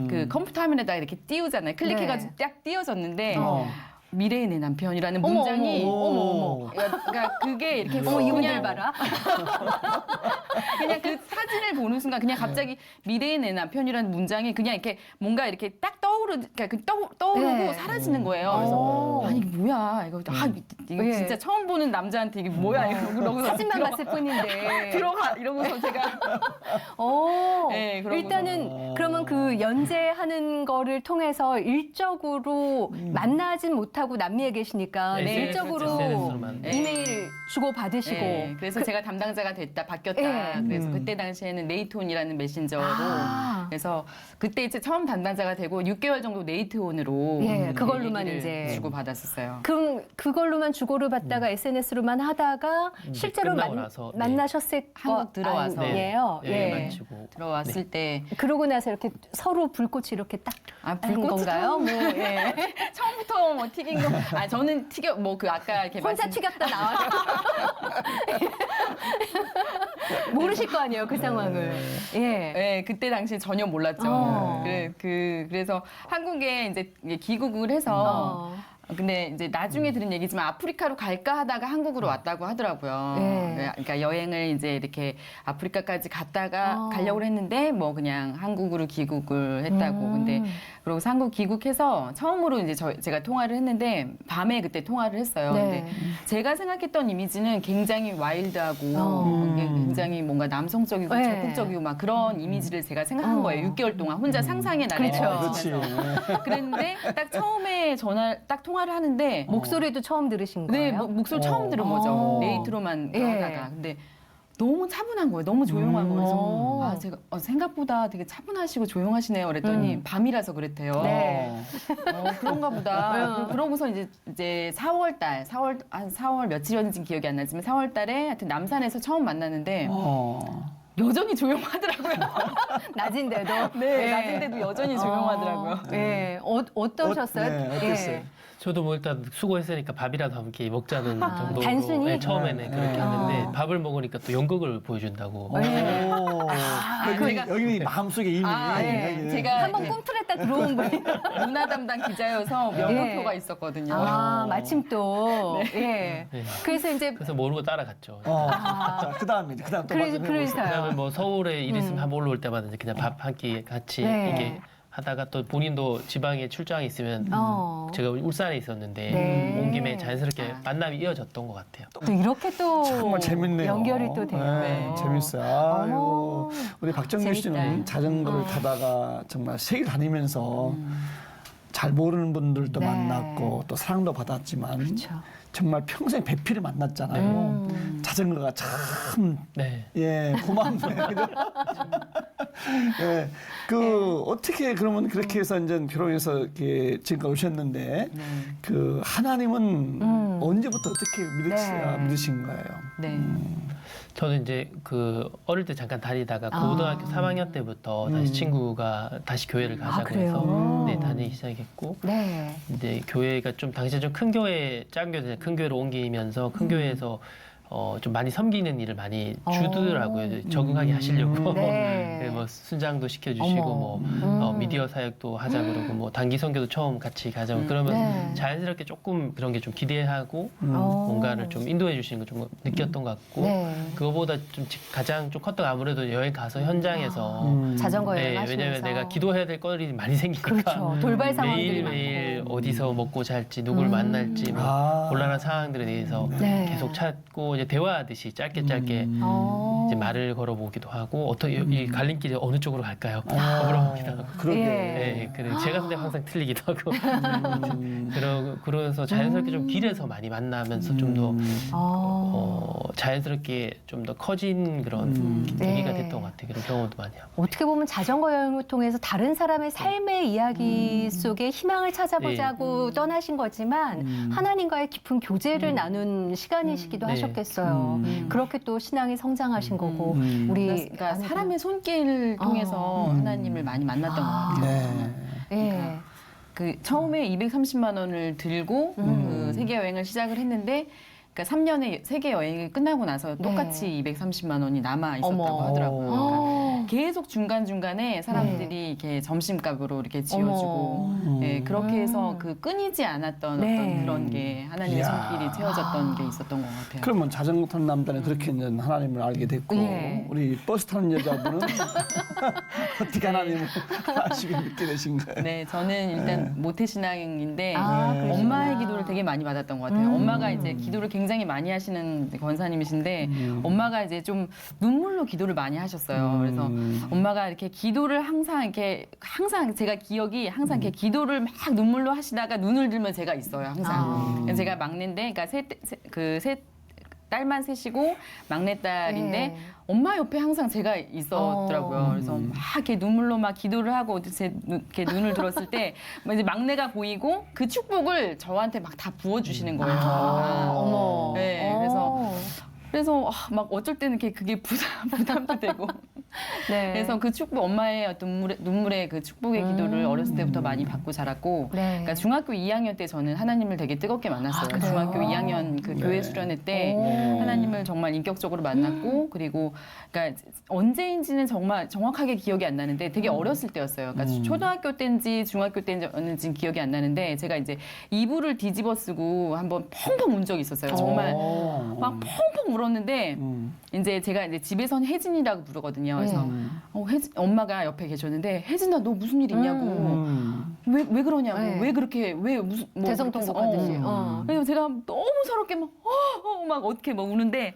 그 컴퓨터 화면에다가 이렇게 띄우잖아요. 클릭해가지고 딱 띄워졌는데 미래의 내 남편이라는 어머, 문장이 어머. 그러니까 그게 이렇게 어머, 이분들 그냥 봐라. 그냥 그 사진을 보는 순간 그냥 갑자기 미래의 내 남편이라는 문장이 그냥 이렇게 뭔가 이렇게 딱 그러니까 떠오르고 네. 사라지는 거예요. 그래서 아니 이게 뭐야 이거 이거 예. 진짜 처음 보는 남자한테 이게 뭐야 이러고서 사진만 봤을 뿐인데. 들어가 이러고서 제가 네, 그러고서. 일단은 그러면 그 연재하는 거를 통해서 일적으로 만나진 못하고 남미에 계시니까 네, 일적으로 SNS로만. 이메일 주고 받으시고 네, 그래서 제가 담당자가 됐다 바뀌었다. 그래서 그때 당시에는 네이톤이라는 메신저로 그래서 그때 이제 처음 담당자가 되고 6개월 정도 네이트온으로 예, 그걸로만 얘기를 이제. 주고 받았었어요. 그럼 그걸로만 주고를 받다가 SNS로만 하다가 실제로 끝나고 나서, 네. 만나셨을 한국 거 들어와서. 아니에요? 네, 예. 마치고 들어왔을 때 그러고 나서 이렇게 서로 불꽃이 이렇게 딱 한 불꽃이 건가요? 뭐 예. 처음부터 뭐 튀긴 거. 아 저는 튀겨 뭐 그 아까 이렇게 혼자 튀겼다 나와서 모르실 거 아니에요 그 상황을. 예. 네, 그때 당시에 전혀 몰랐죠. 그래서 한국에 이제 귀국을 해서 근데 이제 나중에 들은 얘기지만 아프리카로 갈까 하다가 한국으로 왔다고 하더라고요. 네. 그러니까 여행을 이제 이렇게 아프리카까지 갔다가 가려고 했는데 뭐 그냥 한국으로 귀국을 했다고. 근데 그리고 한국 귀국해서 처음으로 이제 제가 통화를 했는데 밤에 그때 통화를 했어요. 네. 근데 제가 생각했던 이미지는 굉장히 와일드하고 굉장히 뭔가 남성적이고 네. 적극적이고 막 그런 이미지를 제가 생각한 거예요. 6개월 동안 혼자 상상의 나래를 그렇죠. 그렇지. 그랬는데 딱 처음에 딱 통화 통화를 하는데 목소리도 처음 들으신 네, 거예요? 목소리 처음 들은 거죠. 레이트로만 예. 하다가. 근데 너무 차분한 거예요. 너무 조용한 거예요. 오. 그래서 아, 제가 생각보다 되게 차분하시고 조용하시네요. 그랬더니 밤이라서 그랬대요. 네. 그런가 보다. 그러고서 이제 4월 며칠이었는지 기억이 안 나지만 4월 달에 하여튼 남산에서 처음 만났는데 여전히 조용하더라고요. 낮인데도. 네, 낮인데도 여전히 조용하더라고요. 네. 어떠셨어요? 네, 어땠어요? 예. 저도 뭐 일단 수고했으니까 밥이라도 함께 먹자는 정도로 단순히? 네, 처음에는 네. 그렇게 네. 했는데 밥을 먹으니까 또 연극을 보여준다고. 여기는 마음속에 이미 네. 여기는. 제가 한번 꿈틀했다 들어온 분이. 문화 담당 기자여서 명목표가 있었거든요. 마침 또. 예. 네. 그래서 이제 그래서 모르고 따라갔죠. 자, 그다음 또 그래서요. 그다음에 뭐 서울에 일 있으면 한번 올라올 때마다 이제 그냥 밥 한 끼 같이 네. 이게 하다가 또 본인도 지방에 출장이 있으면 제가 울산에 있었는데 네. 온 김에 자연스럽게 만남이 이어졌던 것 같아요. 또 이렇게 또 정말 재밌네요. 연결이 또 돼요. 네, 재밌어요. 아이고, 우리 박정규 씨는 재밌다. 자전거를 타다가 정말 세계 다니면서 잘 모르는 분들도 네. 만났고 또 사랑도 받았지만 그렇죠. 정말 평생 배필을 만났잖아요. 자전거가 참 네. 예, 고맙네요. 그죠? 예, 어떻게 그러면 그렇게 해서 이제 결혼해서 이렇게 지금까지 오셨는데 그 하나님은 언제부터 어떻게 믿으신 거예요? 네. 저는 이제 그 어릴 때 잠깐 다니다가 고등학교 3학년 때부터 다시 친구가 다시 교회를 가자고 그래요? 해서 네, 다니기 시작했고 네. 이제 교회가 좀 당시에 좀 큰 교회, 작은 교회, 큰 교회로 옮기면서 큰 교회에서 좀 많이 섬기는 일을 많이 주더라고요. 이제 적응하게 하시려고. 네. 네, 뭐 순장도 시켜주시고 어머. 뭐 미디어 사역도 하자 그러고 뭐 단기 선교도 처음 같이 가자고 그러면 네. 자연스럽게 조금 그런 게 좀 기대하고 뭔가를 좀 인도해 주시는 걸 좀 느꼈던 것 같고 네. 그거보다 좀 가장 좀 컸던 건 아무래도 여행 가서 현장에서 자전거 네, 여행하시면서. 왜냐면 내가 기도해야 될 거리 많이 생기니까 그렇죠. 돌발 상황들이 매일매일 많고. 어디서 먹고 잘지 누구를 만날지 뭐 곤란한 상황들에 대해서 네. 계속 찾고 이제 대화하듯이 짧게 이제 말을 걸어보기도 하고 어떻게 이 갈림길에 어느 쪽으로 갈까요? 물어보기도 하고. 그러게. 예. 네, 그래 제가 근데 항상 틀리기도 하고 그러면서 자연스럽게 좀 길에서 많이 만나면서 좀 더 자연스럽게 좀 더 커진 그런 계기가 네. 됐던 것 같아요. 그런 경험도 많이 하고. 어떻게 보면 자전거 여행을 통해서 다른 사람의 삶의 이야기 속에 희망을 찾아보자고 떠나신 거지만 하나님과의 깊은 교제를 나눈 시간이시기도 네. 하셨겠어요. 그렇게 또 신앙이 성장하신 거고 우리 그러니까 사람의 손길을 통해서 하나님을 많이 만났던 것 같아요. 네. 예. 그 처음에 230만 원을 들고 그 세계 여행을 시작을 했는데 그러니까 3년의 세계 여행이 끝나고 나서 똑같이 230만 원이 남아 있었다고 어머. 하더라고요. 그러니까 계속 중간중간에 사람들이 이렇게 점심값으로 이렇게 지어주고 예, 그렇게 해서 그 끊이지 않았던 네. 어떤 그런 게 하나님의 이야. 손길이 채워졌던 게 있었던 것 같아요. 그러면 자전거 타는 남자는 그렇게 이제 하나님을 알게 됐고 네. 우리 버스 타는 여자분은 어떻게 하나님을 아시게 믿게 되신 거예요? 네, 저는 일단 모태신앙인데 그러시구나. 엄마의 기도를 되게 많이 받았던 것 같아요. 엄마가 이제 기도를 굉장히 많이 하시는 권사님이신데 엄마가 이제 좀 눈물로 기도를 많이 하셨어요. 그래서 엄마가 이렇게 기도를 항상 제가 기억이 항상 이렇게 기도를 막 눈물로 하시다가 눈을 들면 제가 있어요. 항상. 제가 막내인데, 그러니까 셋 딸만 셋이고 막내딸인데 네. 엄마 옆에 항상 제가 있었더라고요. 그래서 막 이렇게 눈물로 막 기도를 하고 이렇게 눈을 들었을 때 이제 막내가 보이고 그 축복을 저한테 막 다 부어주시는 거예요. 어머. 네, 그래서 막 어쩔 때는 그게 부담도 되고. 네. 그래서 그 축복, 엄마의 어떤 눈물의 그 축복의 기도를 어렸을 때부터 많이 받고 자랐고. 네. 그러니까 중학교 2학년 때 저는 하나님을 되게 뜨겁게 만났어요. 그래요? 중학교 2학년 그 교회 수련회 때 하나님을 정말 인격적으로 만났고, 그리고 그러니까 언제인지는 정말 정확하게 기억이 안 나는데 되게 어렸을 때였어요. 그러니까 초등학교 때인지 중학교 때인지는 기억이 안 나는데 제가 이제 이불을 뒤집어 쓰고 한번 펑펑 운 적이 있었어요. 정말 막 펑펑 울었는데 이제 제가 이제 집에서는 혜진이라고 부르거든요. 그래서 엄마가 옆에 계셨는데 혜진아 너 무슨 일 있냐고 왜 그러냐고 네. 왜 그렇게 왜 무슨 뭐 대성통곡하듯이. 그래서 제가 너무 서럽게 막 어떻게 막 우는데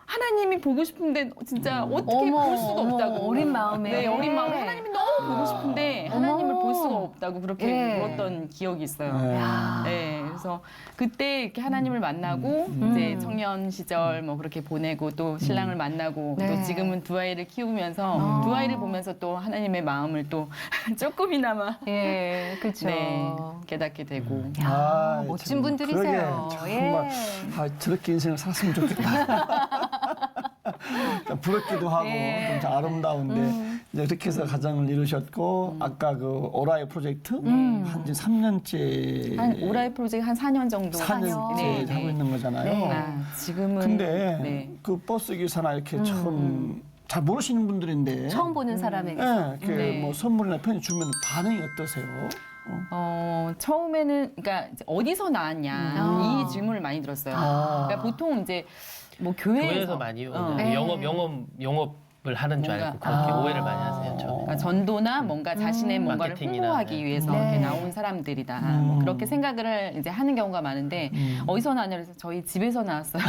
하나님이 보고 싶은데 진짜 어떻게 어머, 볼 수가 어머, 없다고. 어린 마음에. 네, 어린 마음에 하나님이 너무 보고 싶은데 하나님을 어머. 볼 수가 없다고 그렇게 예. 울었던 기억이 있어요. 네. 네, 그래서 그때 이렇게 하나님을 만나고 이제 청년 시절 뭐 그렇게 보내고 또 신랑을 만나고 네. 또 지금은 두 아이를 키우면서 두 아이를 보면서 또 하나님의 마음을 또 조금이나마 예, 그렇죠. 네, 깨닫게 되고. 야, 아이, 멋진 참, 분들이세요. 그러게, 정말 예. 저렇게 인생을 살았으면 좋겠다. 좀 부럽기도 하고 예. 좀 아름다운데 이제 그렇게 해서 가정을 이루셨고 아까 그 오라이 프로젝트 한 지금 3년째 한 오라이 프로젝트 한 4년 정도 4년째 네, 하고 네. 있는 거잖아요. 네. 아, 지금은 근데 네. 그 버스 기사나 이렇게 처음 잘 모르시는 분들인데 처음 보는 사람에게. 예, 그 네. 뭐 선물이나 편지 주면 반응이 어떠세요? 처음에는 그러니까 이제 어디서 나왔냐 아. 이 질문을 많이 들었어요. 아. 그러니까 보통 이제 뭐 교회에서, 교회에서 많이 오는 네. 영업을 하는 줄 알고 그렇게 뭔가, 오해를 많이 하세요. 저는. 그러니까 전도나 뭔가 자신의 뭔가를 마케팅이나, 홍보하기 네. 위해서 네. 이렇게 나온 사람들이다. 뭐 그렇게 생각을 이제 하는 경우가 많은데 어디서 나왔냐 그래서 저희 집에서 나왔어요.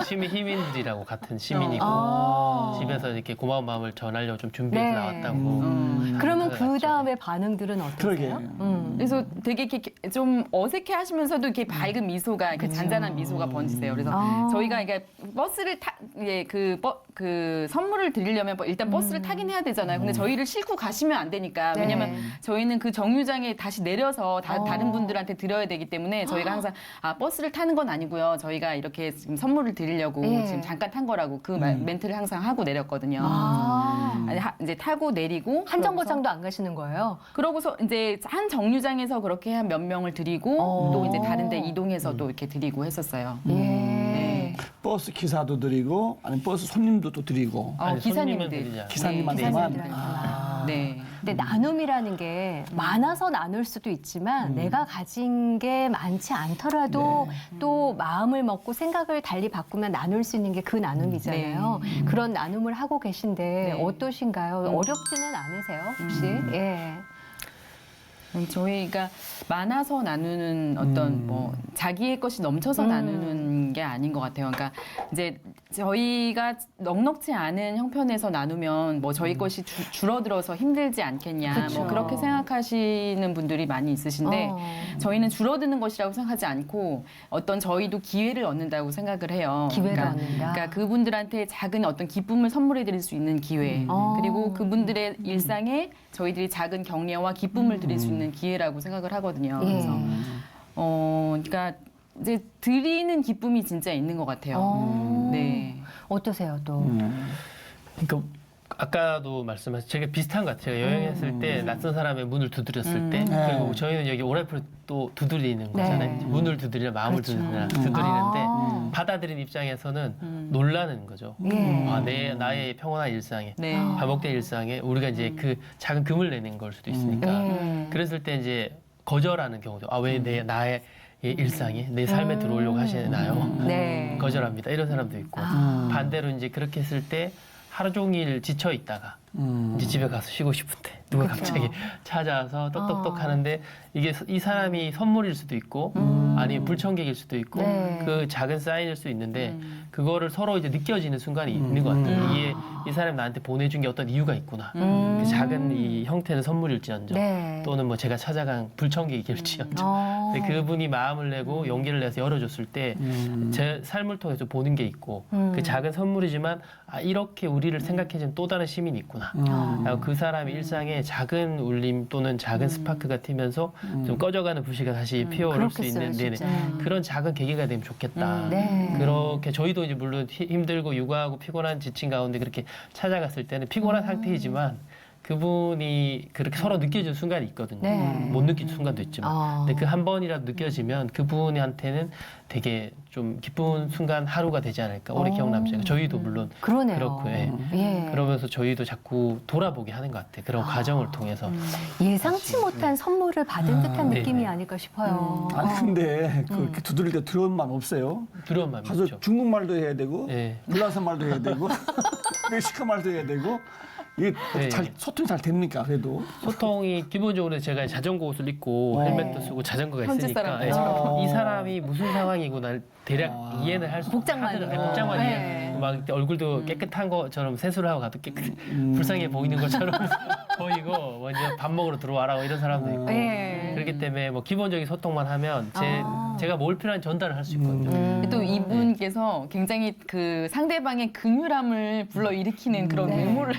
시민들이라고 같은 시민이고 아. 집에서 이렇게 고마운 마음을 전하려고 좀 준비해서 네. 나왔다고. 그러면 그래서 그 다음에 반응들은 그러게. 어떠세요? 그래서 되게 이렇게 좀 어색해 하시면서도 이렇게 밝은 미소가, 이렇게 잔잔한 미소가 번지세요. 그래서 아. 저희가 이게 버스를 그 선물을 드리려면 일단 버스를 타긴 해야 되잖아요. 근데 저희를 싣고 가시면 안 되니까. 네. 왜냐면 저희는 그 정류장에 다시 내려서 어. 다른 분들한테 드려야 되기 때문에 저희가 항상 버스를 타는 건 아니고요. 저희가 이렇게 지금 선물을 드리려고 예. 지금 잠깐 탄 거라고 그 멘트를 항상 하고 내렸거든요. 아. 아니, 이제 타고 내리고 한 그러고서 정거장도 안 가시는 거예요? 그러고서 이제 한 정류장에서 그렇게 한 몇 명을 드리고 어. 또 이제 다른 데 이동해서 또 이렇게 드리고 했었어요. 예. 버스 기사도 드리고 아니 버스 손님도 또 드리고 아니, 손님은 기사님들. 드리지 않아요. 기사님한테만 기사님들한테만. 네. 근데 나눔이라는 게 많아서 나눌 수도 있지만 내가 가진 게 많지 않더라도 또 마음을 먹고 생각을 달리 바꾸면 나눌 수 있는 게 그 나눔이잖아요. 그런 나눔을 하고 계신데 네. 어떠신가요? 어렵지는 않으세요, 혹시? 예. 저희가 많아서 나누는 어떤 뭐 자기의 것이 넘쳐서 나누는 게 아닌 것 같아요. 그러니까 이제 저희가 넉넉지 않은 형편에서 나누면 뭐 저희 것이 줄어들어서 힘들지 않겠냐. 그쵸. 뭐 그렇게 생각하시는 분들이 많이 있으신데 저희는 줄어드는 것이라고 생각하지 않고 어떤 저희도 기회를 얻는다고 생각을 해요. 기회를 얻는다. 그러니까 그분들한테 작은 어떤 기쁨을 선물해 드릴 수 있는 기회. 그리고 그분들의 일상에 저희들이 작은 격려와 기쁨을 드릴 수 있는 기회라고 생각을 하거든요. 예. 그래서 그러니까 이제 드리는 기쁨이 진짜 있는 것 같아요. 네. 어떠세요, 또? 그러니까 아까도 말씀하신 제가 비슷한 것 같아요. 여행했을 때 낯선 사람의 문을 두드렸을 때 그리고 저희는 여기 오라이프를 또 두드리는 거잖아요. 네. 문을 두드리려 마음을 두드리는데 아. 받아들인 입장에서는 놀라는 거죠. 예. 아, 나의 평온한 일상에 네. 반복된 일상에 우리가 이제 그 작은 금을 내는 걸 수도 있으니까 예. 그랬을 때 이제 거절하는 경우도 왜 나의 일상에 내 삶에 들어오려고 하시나요? 네. 거절합니다. 이런 사람도 있고 반대로 이제 그렇게 했을 때 하루 종일 지쳐 있다가 이제 집에 가서 쉬고 싶은데 누가 갑자기 찾아와서 똑똑똑 하는데 이게 이 사람이 선물일 수도 있고 아니면 불청객일 수도 있고 네. 그 작은 사인일 수도 있는데 그거를 서로 이제 느껴지는 순간이 있는 것 같아요. 이 사람이 나한테 보내준 게 어떤 이유가 있구나. 그 작은 이 형태는 선물일지언정 네. 또는 뭐 제가 찾아간 불청객일지언정 근데 그분이 마음을 내고 용기를 내서 열어줬을 때 제 삶을 통해서 보는 게 있고 그 작은 선물이지만 이렇게 우리를 생각해준 또 다른 시민이 있구나. 그 사람의 일상에 작은 울림 또는 작은 스파크가 튀면서 좀 꺼져가는 불씨가 다시 피어오를 수 그렇겠어요, 있는 네네. 진짜. 그런 작은 계기가 되면 좋겠다. 네. 그렇게 저희도 이제 물론 힘들고 육아하고 피곤한 지친 가운데 그렇게 찾아갔을 때는 피곤한 상태이지만 그분이 그렇게 서로 느껴지는 순간이 있거든요. 네. 못 느끼는 순간도 있지만. 아. 근데 그 한 번이라도 느껴지면 그분한테는 되게 좀 기쁜 순간 하루가 되지 않을까. 오래 기억남지 않을까. 저희도 물론 그러네요. 그렇고. 예. 예. 그러면서 저희도 자꾸 돌아보게 하는 것 같아요. 그런 과정을 통해서. 예상치 못한 선물을 받은 듯한 네. 느낌이 아닐까 싶어요. 아니 근데 그렇게 두드릴 때 두려운 마음 없어요? 두려운 마음이 가서 있죠. 중국말도 해야 되고 예. 불란서 말도 해야 되고 멕시코 말도 해야 되고 이게 네. 소통이 잘 됩니까 그래도? 소통이 기본적으로 제가 자전거 옷을 입고 헬멧도 쓰고 자전거가 현지 있으니까 사람들. 이 사람이 무슨 상황이고 날 대략 이해는 할 수 복장만 하더라고요. 입고. 복장만 네. 이해. 막 얼굴도 깨끗한 것처럼 세수를 하고 가도 깨끗 불쌍해 보이는 것처럼 보이고 먼저 밥 먹으러 들어와라고 이런 사람도 있고 예. 그렇기 때문에 뭐 기본적인 소통만 하면 제가 뭘 필요한지 전달을 할 수 있거든요. 또 이분께서 굉장히 그 상대방의 긍휼함을 불러일으키는 그런 네. 외모를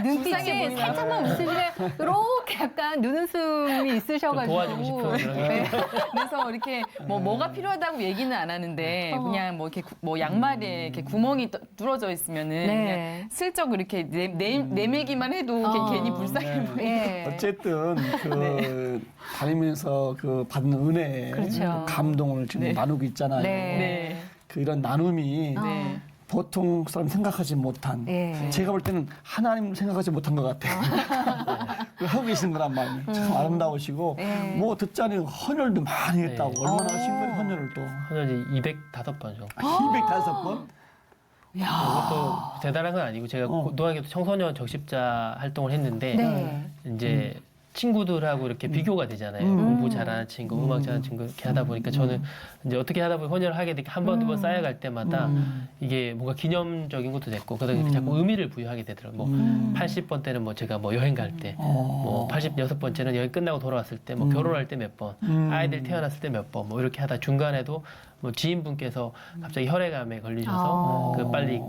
눈빛이 불쌍해 보이나요? 살짝만 웃으시면 이렇게 약간 눈웃음이 좀 있으셔가지고. 도와주고 싶은 그런 게 네. 그래서 이렇게 뭐가 필요하다고 얘기는 안 하는데 그냥 뭐 이렇게 뭐 양말에 이렇게 구멍이 뚫어져 있으면은 네. 그냥 슬쩍 이렇게 내밀기만 해도 괜히 불쌍해 보여. 예. 어쨌든 그 다니면서 그 받는 은혜, 그렇죠. 감동을 지금 나누고 있잖아요. 네. 네. 그 이런 나눔이 네. 보통 사람 생각하지 못한 예. 제가 볼 때는 하나님 생각하지 못한 것 같아요. 그걸 하고 계시는 거란 말이에요. 참 아름다우시고 예. 뭐 듣자니 헌혈도 많이 했다고 네. 얼마나 하신 거예요 헌혈을 또 헌혈이 205번 정도. 205번? 그것도 대단한 건 아니고 제가 고등학교 때 청소년 적십자 활동을 했는데 네. 이제 친구들하고 이렇게 비교가 되잖아요. 공부 잘하는 친구, 음악 잘하는 친구 이렇게 하다 보니까 저는 이제 어떻게 하다 보니 헌혈을 하게 되게 한 번, 두 번 쌓여갈 때마다 이게 뭔가 기념적인 것도 됐고 그다음에 자꾸 의미를 부여하게 되더라고요. 뭐 80번 때는 뭐 제가 뭐 여행 갈 때, 뭐 86번째는 여행 끝나고 돌아왔을 때, 뭐 결혼할 때 몇 번, 아이들 태어났을 때 몇 번, 뭐 이렇게 하다 중간에도 뭐 지인분께서 갑자기 혈액암에 걸리셔서 그 빨리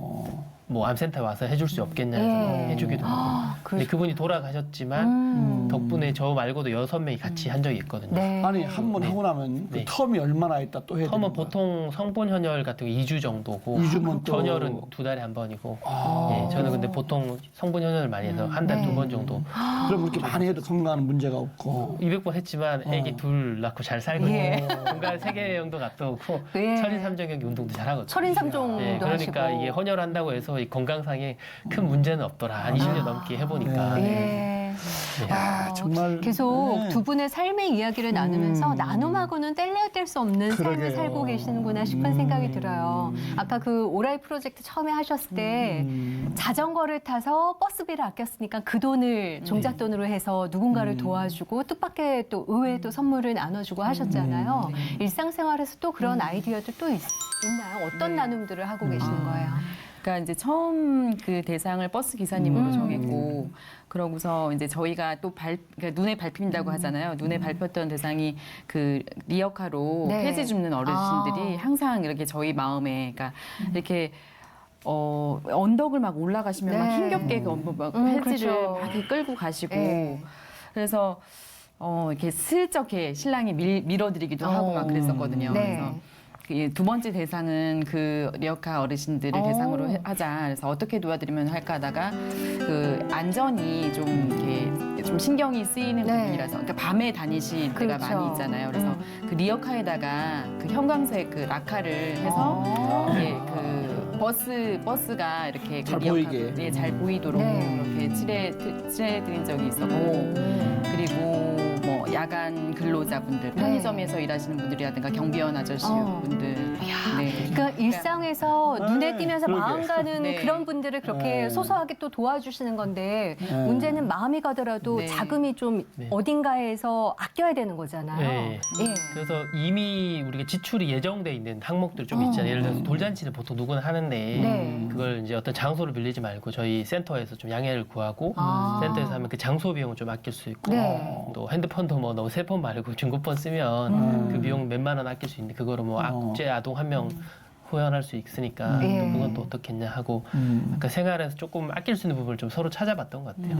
뭐 암센터 와서 해줄 수 없겠냐 해서 예. 해주기도 하고. 근데 그분이 돌아가셨지만 덕분에 저 말고도 6명이 같이 한 적이 있거든요. 네. 아니 한 번 네. 하고 나면 그 네. 텀이 얼마나 있다 또 해야 되는 처음은 거야? 보통 성분 헌혈 같은 거 2주 정도고 2주면 또- 전혈은 2달에 한 번이고 아. 예, 저는 근데 보통 성분 헌혈을 많이 해서 한 달에 네. 2번 정도 그럼 그렇게 많이 해도 건강하는 문제가 없고 200번 했지만 애기 둘 낳고 잘 살고 예. 있고 중간 세계여행도 갔다 오고 예. 철인 3종 경기 운동도 잘하거든요. 철인 3종도 예, 그러니까 하시고. 이게 헌혈한다고 해서 이 건강상에 큰 문제는 없더라. 한 20년 넘게 해보니까. 네. 예. 아, 정말 계속 네. 두 분의 삶의 이야기를 나누면서 나눔하고는 뗄래야 뗄 수 없는 삶을 그러게요. 살고 계시는구나 싶은 생각이 들어요. 아까 그 오라이 프로젝트 처음에 하셨을 때 자전거를 타서 버스비를 아꼈으니까 그 돈을 종잣돈으로 해서 누군가를 도와주고 뜻밖의 또 의외의 또 선물을 나눠주고 하셨잖아요. 일상생활에서 또 그런 아이디어도 또 있나요? 어떤 나눔들을 하고 계시는 거예요? 그러니까 이제 처음 그 대상을 버스 기사님으로 정했고 그러고서 이제 저희가 또 그러니까 눈에 밟힌다고 하잖아요. 눈에 밟혔던 대상이 그 리어카로 네. 폐지 줍는 어르신들이 항상 이렇게 저희 마음에 그러니까 이렇게 언덕을 막 올라가시면 막 네. 힘겹게 막 폐지를 그렇죠. 막 이렇게 끌고 가시고 네. 그래서 이렇게 슬쩍 이렇게 신랑이 밀어드리기도 하고 막 그랬었거든요. 네. 그래서 두 번째 대상은 그 리어카 어르신들을 대상으로 하자. 그래서 어떻게 도와드리면 할까 하다가 그 안전이 좀 이렇게 좀 신경이 쓰이는 네. 부분이라서 그러니까 밤에 다니실 때가 그렇죠. 많이 있잖아요. 그래서 그 리어카에다가 그 형광색 그 라카를 해서 이게 그 버스가 이렇게 잘 그 리어카 보이게. 예, 잘 보이도록 네. 이렇게 칠해드린 적이 있었고 그리고 뭐 야간 근로자분들 편의점에서 일하시는 분들이라든가 경비원 아저씨 분들 네. 그러니까 일상에서 눈에 띄면서 그러게. 마음 가는 네. 그런 분들을 그렇게 네. 소소하게 또 도와주시는 건데 네. 문제는 마음이 가더라도 네. 자금이 좀 네. 어딘가에서 아껴야 되는 거잖아요. 네. 예. 그래서 이미 우리가 지출이 예정돼 있는 항목들 좀 있잖아요. 예를 들어서 돌잔치를 보통 누구나 하는데 네. 그걸 이제 어떤 장소를 빌리지 말고 저희 센터에서 좀 양해를 구하고 아. 센터에서 하면 그 장소 비용을 좀 아낄 수 있고 네. 또 핸드폰도 뭐 너무 새 폰 말고 중고폰 쓰면 그 비용 몇만 원 아낄 수 있는데 그거를 뭐 국제 아동 한 명 후원할 수 있으니까 예. 또 그건 또 어떻겠냐 하고 그러니까 생활에서 조금 아낄 수 있는 부분을 좀 서로 찾아봤던 것 같아요.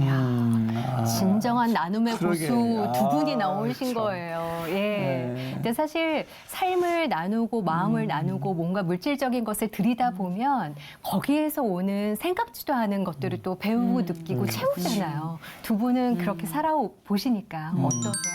진정한 나눔의 그러게. 고수 두 분이 아, 나오신 그렇죠. 거예요. 예. 네. 근데 사실 삶을 나누고 마음을 나누고 뭔가 물질적인 것을 들이다 보면 거기에서 오는 생각지도 않은 것들을 또 배우고 느끼고 채우잖아요. 두 분은 그렇게 살아보시니까 어떠세요?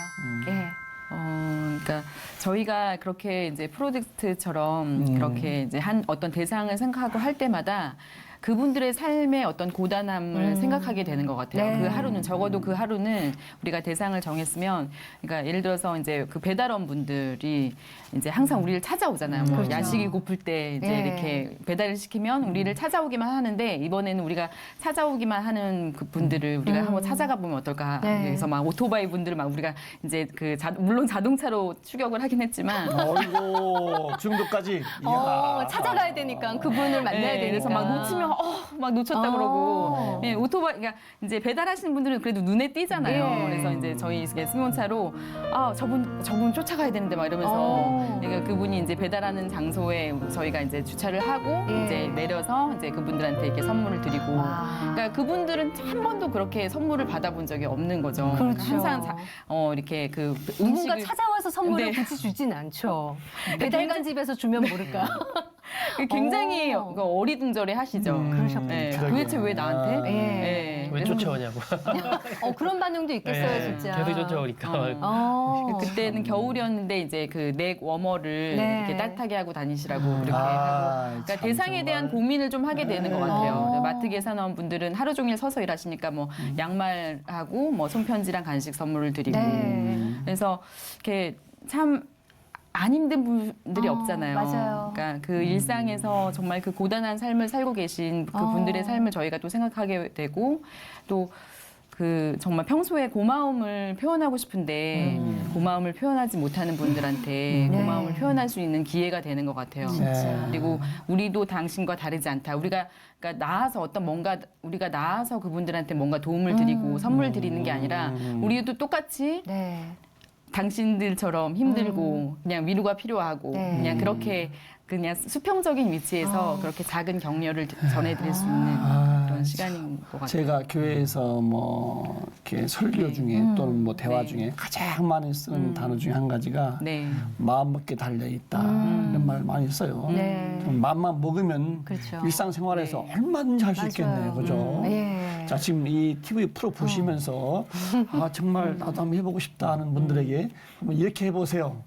예. 그러니까 저희가 그렇게 이제 프로젝트처럼 그렇게 이제 한 어떤 대상을 생각하고 할 때마다 그분들의 삶의 어떤 고단함을 생각하게 되는 것 같아요. 네. 그 하루는 적어도 그 하루는 우리가 대상을 정했으면, 그러니까 예를 들어서 이제 그 배달원 분들이 이제 항상 우리를 찾아오잖아요. 뭐 그렇죠. 야식이 고플 때 이제 네. 이렇게 배달을 시키면 우리를 찾아오기만 하는데 이번에는 우리가 찾아오기만 하는 그 분들을 우리가 한번 찾아가 보면 어떨까. 네. 그래서 막 오토바이 분들을 막 우리가 이제 그 물론 자동차로 추격을 하긴 했지만. 어이고 중도까지. 이야. 찾아가야 되니까 그분을 만나야 네, 되니까. 그래서 막 놓치면 오다가 막 놓쳤다 그러고 예, 오토바이 그러니까 이제 배달하시는 분들은 그래도 눈에 띄잖아요. 예. 그래서 이제 저희 이게 승용차로 저분 쫓아가야 되는데 막 이러면서 그러니까 그분이 이제 배달하는 장소에 저희가 이제 주차를 하고 예. 이제 내려서 이제 그분들한테 이렇게 선물을 드리고 그러니까 그분들은 한 번도 그렇게 선물을 받아본 적이 없는 거죠. 그렇죠. 항상 이렇게 그 누군가 음식을 찾아와서 선물을 네. 굳이 주진 않죠. 배달간 집에서 주면 모를까. 굉장히 어리둥절해 하시죠. 그러셨군요. 네, 그러게요. 도대체 왜 나한테? 예. 네. 왜 그래서 쫓아오냐고. 그런 반응도 있겠어요, 네, 진짜. 계속 쫓아오니까. 그때는 겨울이었는데 이제 그 넥 워머를 네. 이렇게 따뜻하게 하고 다니시라고 그렇게 하고 그러니까 참 대상에 대한 정말. 고민을 좀 하게 되는 것 같아요. 어. 마트 계산원 분들은 하루 종일 서서 일하시니까 뭐 양말하고 뭐 손편지랑 간식 선물을 드리고 네. 그래서 이렇게 참 안 힘든 분들이 없잖아요. 맞아요. 그러니까 그 일상에서 정말 그 고단한 삶을 살고 계신 그 분들의 삶을 저희가 또 생각하게 되고 또 그 정말 평소에 고마움을 표현하고 싶은데 고마움을 표현하지 못하는 분들한테 네. 고마움을 표현할 수 있는 기회가 되는 것 같아요. 진짜. 그리고 우리도 당신과 다르지 않다. 우리가 그러니까 나아서 우리가 나아서 그분들한테 뭔가 도움을 드리고 선물 드리는 게 아니라 우리도 똑같이 네. 당신들처럼 힘들고 그냥 위로가 필요하고 네. 그냥 그렇게 그냥 수평적인 위치에서 그렇게 작은 격려를 전해드릴 수 있는 그런 시간인 것 같아요. 제가 교회에서 뭐 이렇게 설교 중에 또는 뭐 대화 중에 가장 많이 쓰는 단어 중에 한 가지가 네. 마음 먹게 달려 있다 이런 말 많이 써요. 네. 마음만 먹으면 그렇죠. 일상생활에서 얼마든지 할 수 맞아요. 있겠네요, 그죠? 예. 자 지금 이 TV 프로 보시면서 아 정말 나도 한번 해보고 싶다 하는 분들에게 한번 이렇게 해보세요.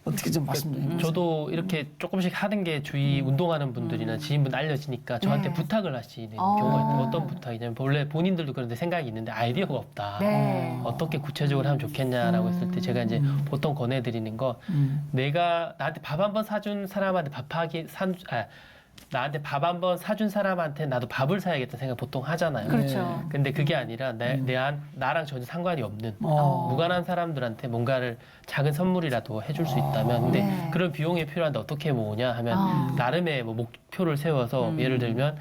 어떻게 좀 말씀 좀 해보세요. 저도 이렇게 조금씩 하는 게 주위 운동하는 분들이나 지인분 알려지니까 저한테 네. 부탁을 하시는 경우가 있는데 어떤 부탁이냐면 원래 본인들도 그런데 생각이 있는데 아이디어가 없다. 네. 어떻게 구체적으로 하면 좋겠냐라고 했을 때 제가 이제 보통 권해드리는 거 내가 나한테 밥 한 번 사준 사람한테 나한테 밥 한 번 사준 사람한테 나도 밥을 사야겠다 생각 보통 하잖아요. 그렇죠. 근데 그게 아니라 나랑 전혀 상관이 없는 무관한 사람들한테 뭔가를 작은 선물이라도 해줄 수 있다면 근데 네. 그런 비용이 필요한데 어떻게 모으냐 하면 나름의 뭐 목표를 세워서 예를 들면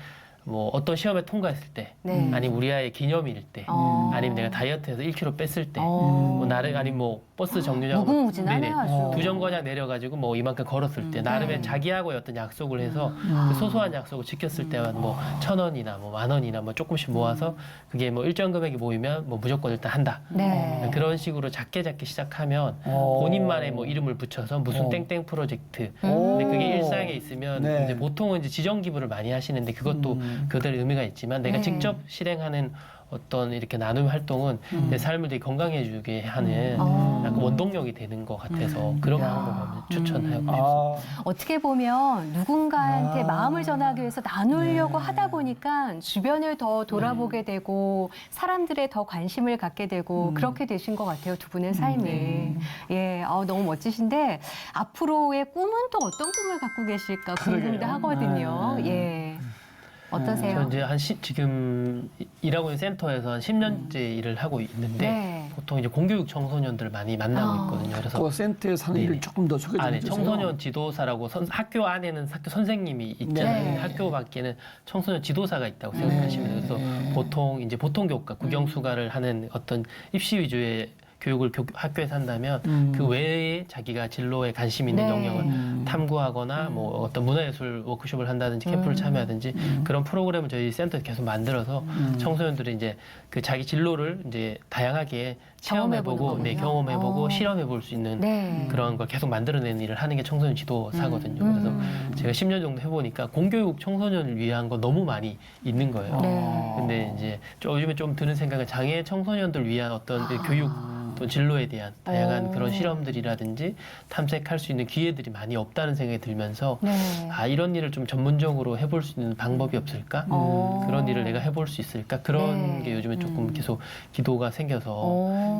뭐 어떤 시험에 통과했을 때 네. 아니면 우리 아이의 기념일일 때 아니면 내가 다이어트해서 1kg 뺐을 때 어. 뭐 나를 아니 뭐 버스 정류장 무궁무진하네요, 아주. 두 정거장 내려가지고 뭐 이만큼 걸었을 때 나름의 네. 자기하고의 어떤 약속을 해서 그 소소한 약속을 지켰을 때만 뭐 1,000원이나 뭐 10,000원이나 뭐 조금씩 모아서 그게 뭐 일정 금액이 모이면 뭐 무조건 일단 한다. 네. 그런 식으로 작게 시작하면 본인만의 뭐 이름을 붙여서 무슨 땡땡 프로젝트. 근데 그게 일상에 있으면 네. 이제 보통은 이제 지정 기부를 많이 하시는데 그것도 그대로 의미가 있지만 내가 네. 직접 실행하는 어떤 이렇게 나눔 활동은 내 삶을 되게 건강해지게 하는 약간 원동력이 되는 것 같아서 그런 방법을 추천하고 싶습니다. 어떻게 보면 누군가한테 마음을 전하기 위해서 나누려고 하다 보니까 주변을 더 돌아보게 되고 사람들의 더 관심을 갖게 되고 그렇게 되신 것 같아요, 두 분의 삶이. 예, 너무 멋지신데 앞으로의 꿈은 또 어떤 꿈을 갖고 계실까 궁금도 하거든요. 예. 어떠세요? 저 이제 지금 일하고 있는 센터에서 한 10년째 일을 하고 있는데 네. 보통 이제 공교육 청소년들을 많이 만나고 있거든요. 그래서 그 센터에 사는 일을 네네. 조금 더 소개 좀 안에 해주세요. 청소년 지도사라고 학교 안에는 학교 선생님이 있잖아요. 네. 학교 밖에는 청소년 지도사가 있다고 생각하시면 돼요. 그래서 보통 이제 보통 교과, 국영수가를 하는 어떤 입시 위주의 교육을 학교에서 한다면 그 외에 자기가 진로에 관심 있는 네. 영역을 탐구하거나 뭐 어떤 문화예술 워크숍을 한다든지 캠프를 참여하든지 그런 프로그램을 저희 센터에서 계속 만들어서 청소년들이 이제 그 자기 진로를 이제 다양하게 체험해보고, 경험해보는 네, 거군요. 경험해보고 실험해볼 수 있는 네. 그런 걸 계속 만들어내는 일을 하는 게 청소년 지도사거든요. 그래서 제가 10년 정도 해보니까 공교육 청소년을 위한 거 너무 많이 있는 거예요. 네. 근데 이제 요즘에 좀 드는 생각은 장애 청소년들 위한 어떤 교육 또 진로에 대한 다양한 그런 실험들이라든지 탐색할 수 있는 기회들이 많이 없다는 생각이 들면서 네. 이런 일을 좀 전문적으로 해볼 수 있는 방법이 없을까? 그런 일을 내가 해볼 수 있을까? 그런 네. 게 요즘에 조금 계속 기도가 생겨서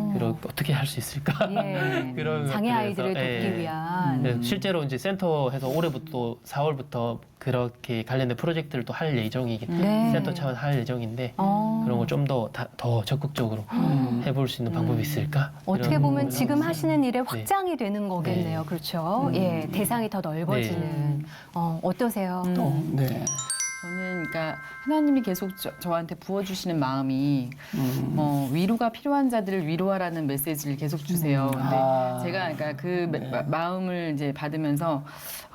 어떻게 할 수 있을까? 예. 그런 장애 것들에서, 아이들을 돕기 예. 위한. 네, 실제로 이제 센터에서 올해부터 4월부터 그렇게 관련된 프로젝트를 또 할 예정이기 네. 센터 차원 할 예정인데 그런 걸 좀 더 적극적으로 해볼 수 있는 방법이 있을까? 어떻게 이런 보면 거를 지금 하고 하시는 일의 확장이 되는 거겠네요. 그렇죠? 예, 대상이 더 넓어지는. 어떠세요? 네. 저는 그러니까 하나님이 계속 저한테 부어주시는 마음이 위로가 필요한 자들을 위로하라는 메시지를 계속 주세요. 근데 제가 그러니까 그 마음을 이제 받으면서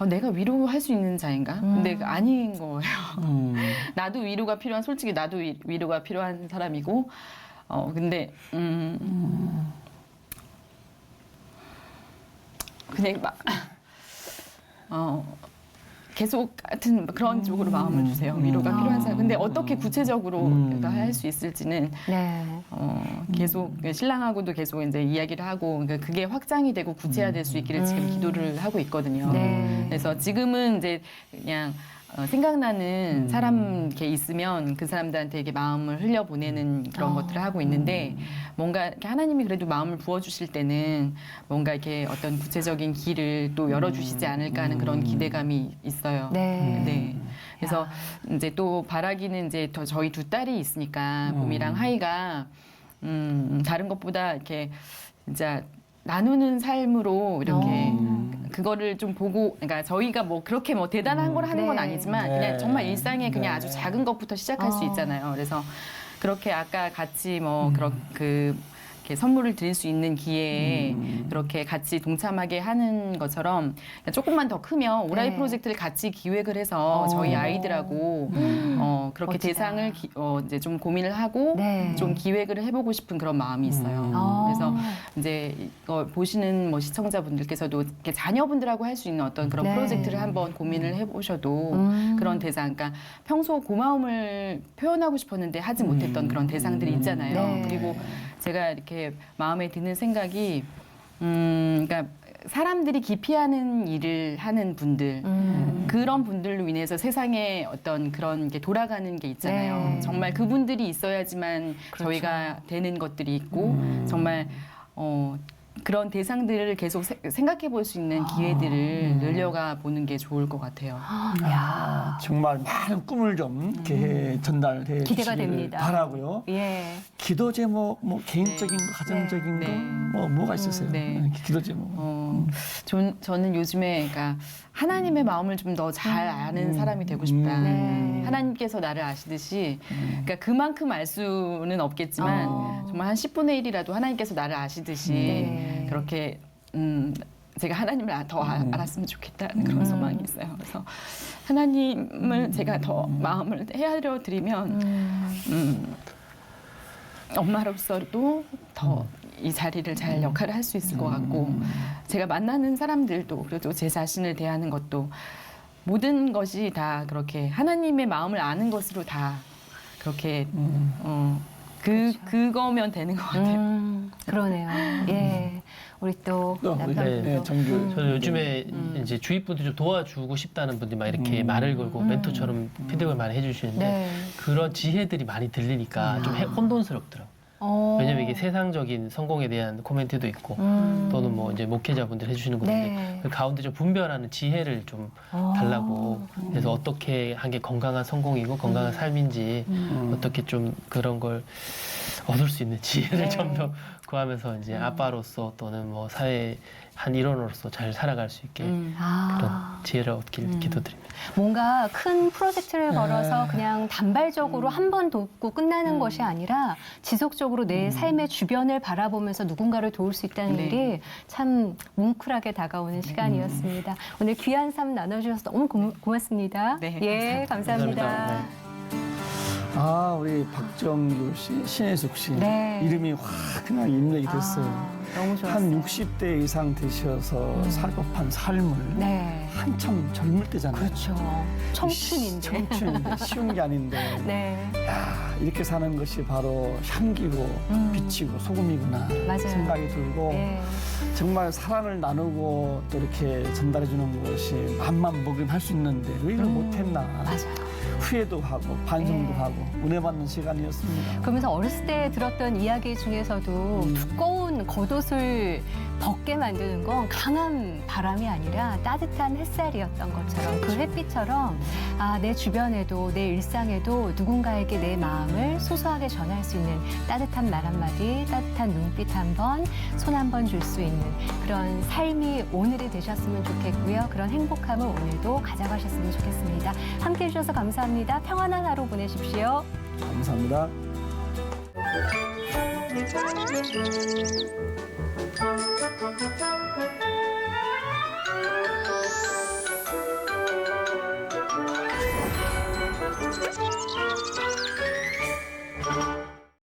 내가 위로할 수 있는 자인가? 근데 아닌 거예요. 나도 위로가 필요한 솔직히 나도 위로가 필요한 사람이고 근데 그냥 막 계속 같은 그런 쪽으로 마음을 주세요. 위로가 필요한 사람. 근데 어떻게 구체적으로 할 수 있을지는 네. 계속 신랑하고도 계속 이제 이야기를 하고 그러니까 그게 확장이 되고 구체화될 수 있기를 지금 기도를 하고 있거든요. 네. 그래서 지금은 이제 그냥 생각나는 사람 이렇게 있으면 그 사람들한테 이렇게 마음을 흘려보내는 그런 것들을 하고 있는데 뭔가 이렇게 하나님이 그래도 마음을 부어주실 때는 뭔가 이렇게 어떤 구체적인 길을 또 열어주시지 않을까 하는 그런 기대감이 있어요. 네. 네. 그래서 이제 또 바라기는 이제 저희 두 딸이 있으니까 봄이랑 하이가 다른 것보다 이렇게 진짜 나누는 삶으로 이렇게 그거를 좀 보고, 그러니까 저희가 뭐 그렇게 뭐 대단한 걸 하는 건 네. 아니지만 네. 그냥 정말 일상에 그냥 네. 아주 작은 것부터 시작할 수 있잖아요. 그래서 그렇게 아까 같이 뭐 이렇게 선물을 드릴 수 있는 기회에 그렇게 같이 동참하게 하는 것처럼 조금만 더 크면 오라이 네. 프로젝트를 같이 기획을 해서 저희 아이들하고 그렇게 멋지다. 대상을 이제 좀 고민을 하고 네. 좀 기획을 해보고 싶은 그런 마음이 있어요. 그래서 이제 이거 보시는 뭐 시청자분들께서도 이렇게 자녀분들하고 할 수 있는 어떤 그런 네. 프로젝트를 한번 고민을 해보셔도 그런 대상, 그러니까 평소 고마움을 표현하고 싶었는데 하지 못했던 그런 대상들이 있잖아요. 네. 그리고 제가 이렇게 마음에 드는 생각이, 그러니까 사람들이 기피하는 일을 하는 분들, 그런 분들로 인해서 세상에 어떤 그런 게 돌아가는 게 있잖아요. 네. 정말 그분들이 있어야지만 그렇죠. 저희가 되는 것들이 있고, 정말 그런 대상들을 계속 생각해 볼 수 있는 기회들을 늘려가 보는 게 좋을 것 같아요. 야. 정말 많은 꿈을 좀 이렇게 전달해 기대가 주시길 됩니다. 바라고요. 예. 기도 제목, 뭐 개인적인 거, 가정적인 네. 거, 뭐가 있으세요? 네. 기도 제목. 저는 요즘에 그러니까 하나님의 마음을 좀 더 잘 아는 사람이 되고 싶다. 네. 하나님께서 나를 아시듯이, 그러니까 그만큼 알 수는 없겠지만 정말 한 10분의 1이라도 하나님께서 나를 아시듯이 네. 그렇게 제가 하나님을 더 알았으면 좋겠다는 그런 소망이 있어요. 그래서 하나님을 제가 더 마음을 헤아려 드리면 엄마로서도 더 이 자리를 잘 역할을 할 수 있을 것 같고, 제가 만나는 사람들도 그래도 제 자신을 대하는 것도 모든 것이 다 그렇게 하나님의 마음을 아는 것으로 다 그렇게 그거면 되는 것 같아요. 그러네요. 예. 우리 또 또 우리 남편분도. 네, 정규. 저는 요즘에 이제 주위 분들 좀 도와주고 싶다는 분들이 막 이렇게 말을 걸고 멘토처럼 피드백을 많이 해주시는데 네. 그런 지혜들이 많이 들리니까 좀 혼돈스럽더라고요. 왜냐면 이게 세상적인 성공에 대한 코멘트도 있고 또는 뭐 이제 목회자분들 해주시는 건데 네. 그 가운데 좀 분별하는 지혜를 좀 달라고, 그래서 어떻게 한 게 건강한 성공이고 건강한 삶인지 어떻게 좀 그런 걸 얻을 수 있는 지혜를 네. 좀 더 구하면서 이제 아빠로서 또는 뭐 사회 한 일원으로서 잘 살아갈 수 있게 그런 지혜를 얻길 기도드립니다. 뭔가 큰 프로젝트를 걸어서 그냥 단발적으로 한 번 돕고 끝나는 것이 아니라 지속적으로 내 삶의 주변을 바라보면서 누군가를 도울 수 있다는 네. 일이 참 뭉클하게 다가오는 시간이었습니다. 오늘 귀한 삶 나눠주셔서 너무 고맙습니다. 네, 예, 감사합니다. 감사합니다. 우리 박정규 씨, 신혜숙 씨. 네. 이름이 확 그냥 입력이 됐어요. 너무 좋았어요. 한 60대 이상 되셔서 살법한 삶을 네. 한참 젊을 때잖아요. 그렇죠. 청춘인데. 청춘인데 쉬운 게 아닌데 네. 야, 이렇게 사는 것이 바로 향기고 빛이고 소금이구나 맞아요. 생각이 들고 네. 정말 사랑을 나누고 또 이렇게 전달해 주는 것이 맘만 먹으면 할 수 있는데 왜 이걸 못했나 맞아요. 후회도 하고 반성도 네. 하고 은혜 받는 시간이었습니다. 그러면서 어렸을 때 들었던 이야기 중에서도 두꺼운 이런 겉옷을 벗게 만드는 건 강한 바람이 아니라 따뜻한 햇살이었던 것처럼 그 햇빛처럼 내 주변에도 내 일상에도 누군가에게 내 마음을 소소하게 전할 수 있는 따뜻한 말 한마디, 따뜻한 눈빛 한 번, 손 한 번 줄 수 있는 그런 삶이 오늘이 되셨으면 좋겠고요. 그런 행복함을 오늘도 가져가셨으면 좋겠습니다. 함께해 주셔서 감사합니다. 평안한 하루 보내십시오. 감사합니다.